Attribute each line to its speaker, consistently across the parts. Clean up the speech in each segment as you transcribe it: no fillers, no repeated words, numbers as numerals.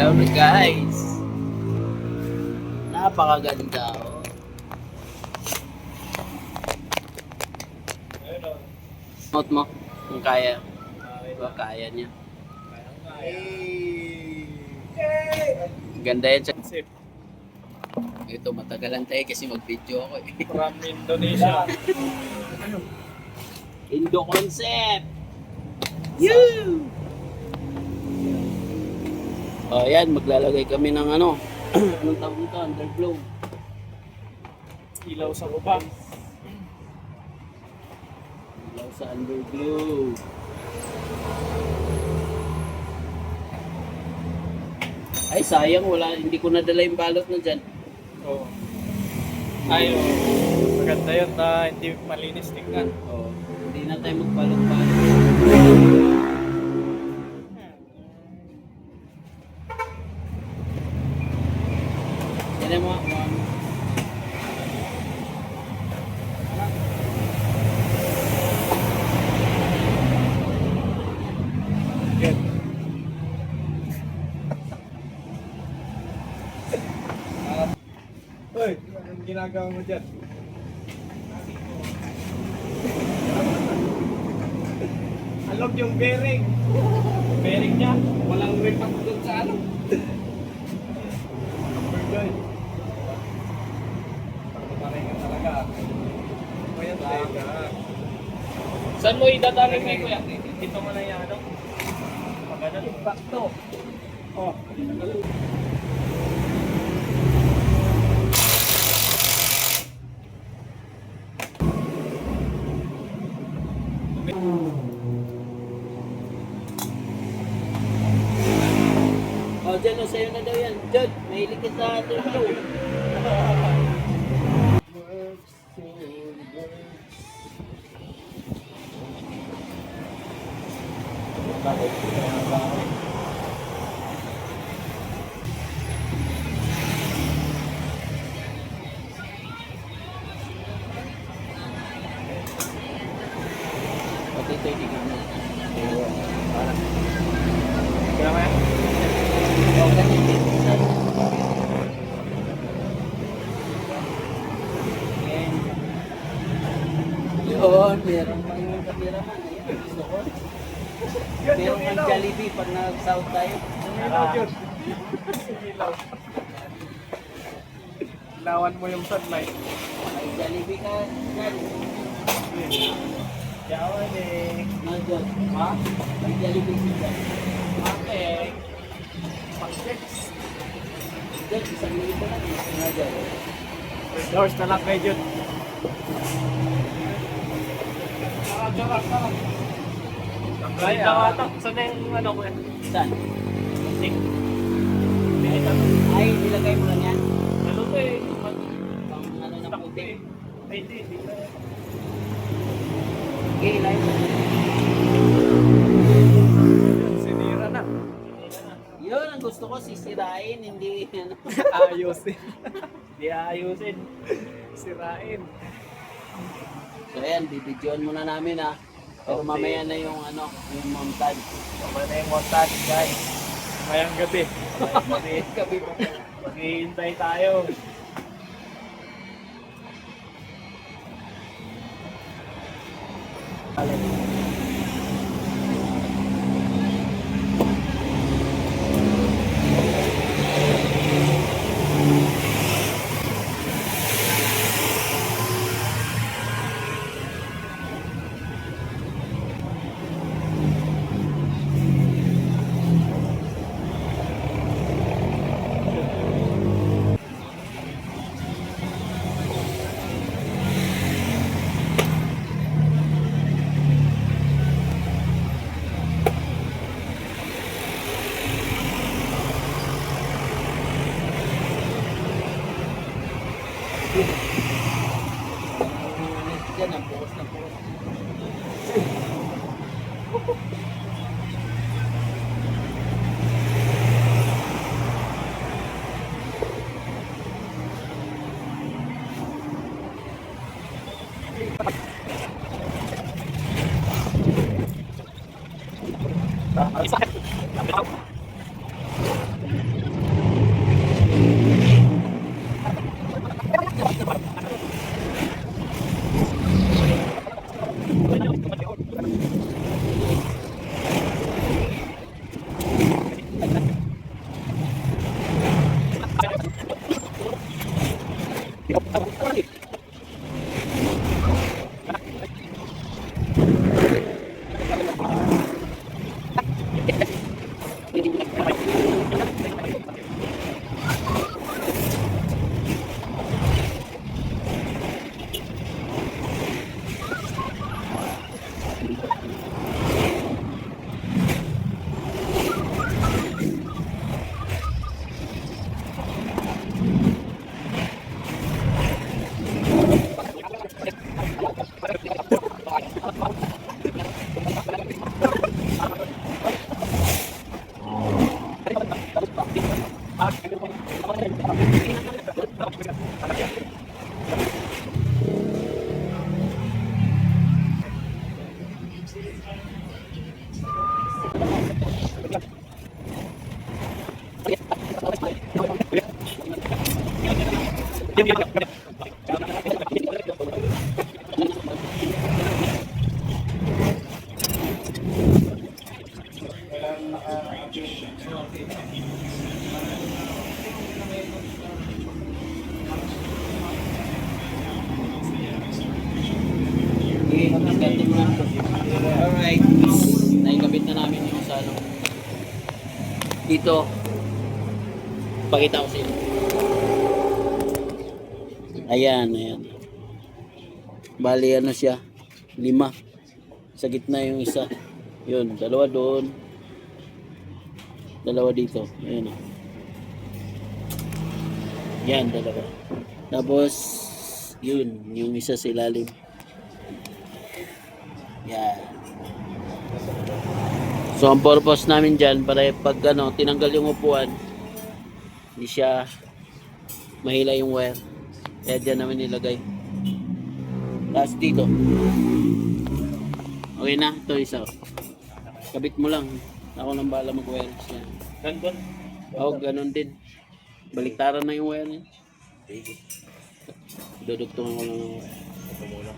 Speaker 1: Hello na guys. Napakaganda oh. Note mo kung kaya. Diba kaya niya. Ganda yan siya. Ito matagalan tayo kasi mag-video ako eh.
Speaker 2: From Indonesia.
Speaker 1: Indo concept. You. Oh, yan maglalagay kami ng ano. Anong tawag nito? Underglow.
Speaker 2: Ilaw sa baba.
Speaker 1: Ilaw sa underglow. Ay sayang wala, hindi ko nadala yung balot na dyan.
Speaker 2: Oo. Ay, oh. Maganda yun na hindi malinis tingnan.
Speaker 1: Oh, hindi na tayo magbalot-balot. Yan mo.
Speaker 2: Yan. Hoy, anong ginagawa mo dyan? Alog yung bearing. Bearing niya, walang repack doon sa ano. Burgoy. Pagpaparay ka talaga. Kaya teka. Saan mo idadaling mo kuya? Dito mo na yung ano? Pag ano? Impacto. Oh.
Speaker 1: Oh, dyan o, sa'yo na daw yan. Jod, mahilig ka sa underglow. Pati ito hindi ka mo.
Speaker 2: Kaya kaya?
Speaker 1: Oh, ganyan din. Yun, meron pa yung kameraman. Ayan, gusto ko. Meron kang Jollibee pag nag-south tayo.
Speaker 2: Ilaw yun. Ilaw. Ilawan mo yung sunlight.
Speaker 1: May Jollibee ka dyan.
Speaker 2: Yawan eh.
Speaker 1: No, Jod. Ha? May Jollibee ka dyan.
Speaker 2: Okay. Pag-sex.
Speaker 1: Jod, isang minuto lang. No, Jod.
Speaker 2: Doors na lang kay Jun. Kaya ata. Saan na yung ano ko yan?
Speaker 1: Saan?
Speaker 2: Sing.
Speaker 1: Ay, nilagay mo lang yan.
Speaker 2: Ano to eh?
Speaker 1: Pang ano na puti.
Speaker 2: Ay, hindi.
Speaker 1: Okay, live.
Speaker 2: Sinira na.
Speaker 1: Yun, ang gusto ko sisirain, hindi ano.
Speaker 2: Ayusin. Hindi ayusin. Sirain.
Speaker 1: So ayan, bibidyoan muna namin ha. Pero
Speaker 2: Okay.
Speaker 1: mamaya na yung ano, yung montage.
Speaker 2: Tama na yung montage guys. Mayang gabi.
Speaker 1: Gabi pa.
Speaker 2: Maghihintay tayo.
Speaker 1: Alright. Naikabit na namin yung sa ano. Dito. Pakita ko sa inyo. Ayan, ayan. Bali ano siya? 5. Sa gitna yung isa. Yun, 2 doon. 2 dito. Ayan o. Yan, 2. Tapos, yun, yung isa sa ilalim. Yan. So, ang purpose namin dyan, para pag ano, tinanggal yung upuan, hindi siya mahila yung wire. Kaya dyan namin nilagay. Tapos dito. Okay na, ito isa. Kabit mo lang. Ako nang bahala mag-wire siya.
Speaker 2: Nandun.
Speaker 1: Oo, ganun din. Baliktaran na yung wire niya. Dudugtungan ko lang ng wire.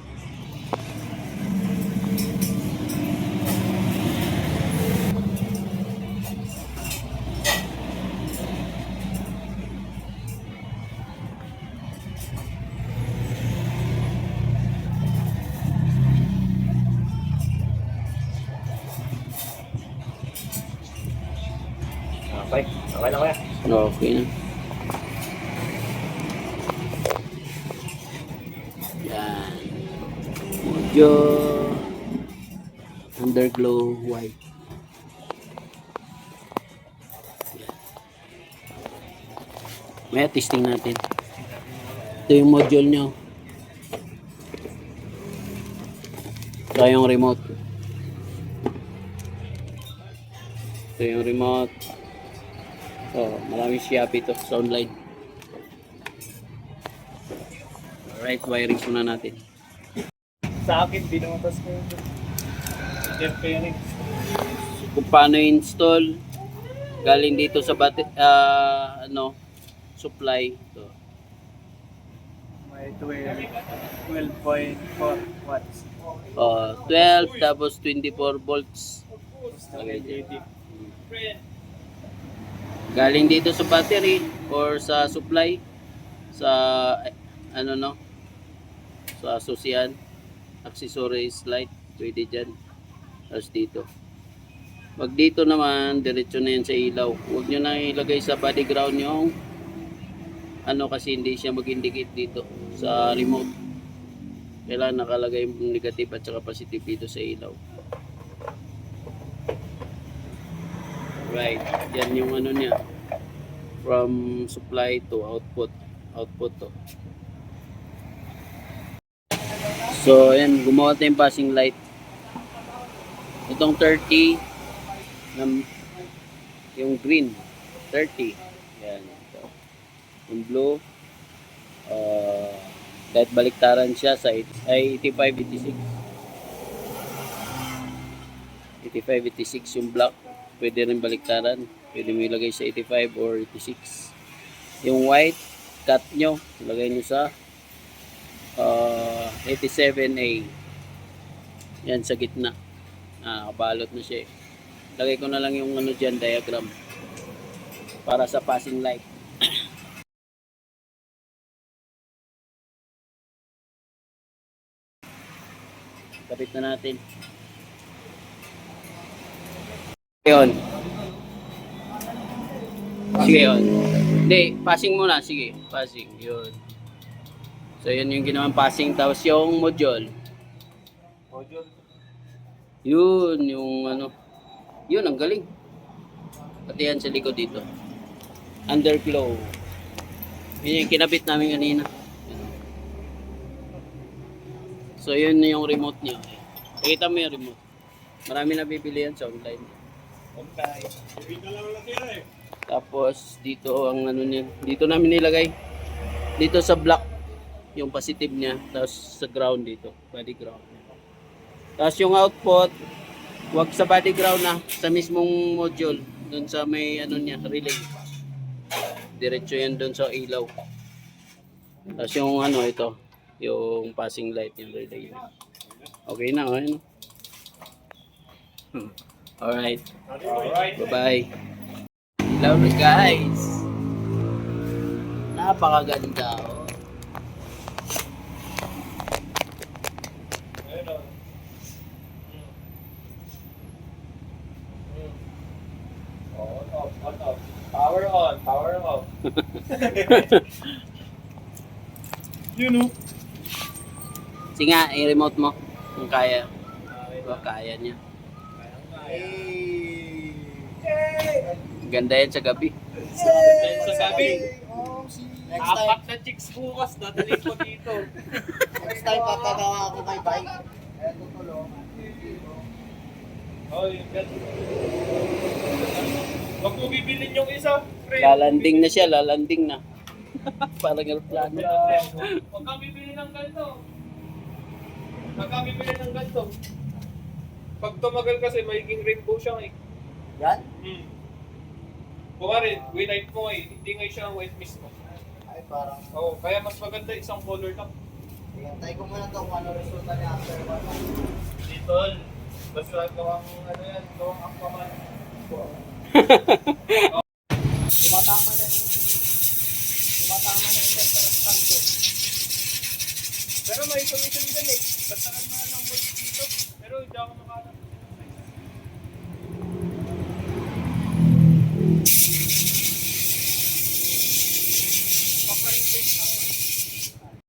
Speaker 2: Okay. Okay na kaya.
Speaker 1: Okay na. Yan. Medyo underglow white. Yan. May testing natin. Ito yung module nyo. Ito yung remote. Ito yung remote. Oh, maraming Shopee to sa online. Alright, wiring muna natin.
Speaker 2: Sa akin, binutas ko yun. Step pairing.
Speaker 1: Kung paano install, galing dito sa supply. Ito.
Speaker 2: May 12.4 watts.
Speaker 1: 12 tapos 24 volts. Okay, dyan. Galing dito sa battery or sa supply sa sa susian, accessories light, pwede dyan. Tapos dito. Wag dito naman, diretso na yan sa ilaw. Huwag nyo na ilagay sa body ground yung kasi hindi siya mag-indicate dito sa remote. Kailangan nakalagay yung negative at saka positive dito sa ilaw. Right, yan yung niya, from supply to output to. So yan, gumawa tayong passing light. Itong 30 yung green 30, yan ito. Yung blue kahit baliktaran siya sa 85, 86 yung black. Pwede rin baliktaran. Pwede mo ilagay sa 85 or 86. Yung white, cut nyo. Ilagay nyo sa 87A. Yan sa gitna. Kabalot na siya eh. Lagay ko na lang yung dyan, diagram. Para sa passing light. Kapit na natin. Yun. Sige yun. Hindi, passing muna. Sige, passing. Yun. So yun yung ginawang passing. Tapos yung module. Yun, yung yun, ang galing. Pati yan sa likod dito. Underglow. Yun yung kinabit namin kanina. So yun yung remote niya. Pakita mo yung remote. Marami na bibili yan sa online. Tapos dito ang ano niya. Dito namin nilagay. Dito sa block yung positive niya. Tapos sa ground dito. Body ground. Tapos yung output, wag sa body ground na. Sa mismong module. Doon sa may ano niya, relay. Diretso yan doon sa ilaw. Tapos yung ano ito. Yung passing light yung relay. Okay na. Okay na. Alright.
Speaker 2: Alright.
Speaker 1: Bye-bye. Hello guys. Napakaganda oh.
Speaker 2: Ayun o. On off, on off. Power on, power off. Yun o.
Speaker 1: Sige nga, i-remote mo kung kaya. Diba, kaya niya. Ganda yan sa gabi.
Speaker 2: Sa sabi, apat na chicks bukas, dadalhin ko dito.
Speaker 3: Next time papagawa ako kay bike. Ayan tutulong.
Speaker 2: Oh, yun yan. Huwag mo bibilin yung isa, pre.
Speaker 1: Lalanding na siya, lalanding na. Parang aeroplano.
Speaker 2: Huwag kang bibili ng ganito. Huwag kang bibili ng ganito. Pag tumagal kasi, magiging rainbow siya eh.
Speaker 3: Yan?
Speaker 2: Kumari, winite mo eh, hindi nga siya white mismo.
Speaker 3: Ay parang,
Speaker 2: Oo, kaya mas maganda isang color lang.
Speaker 3: hintay ko muna to kung ano resulta niya after 1 month.
Speaker 2: Dito, basta gawang ano yan, gawang aquaman.
Speaker 3: Tumatama na yung center of stand ko.
Speaker 2: Pero may solution din eh. Batakan mo na ng bolt dito. Pero hindi ako makakalap. Pa-prime face ako.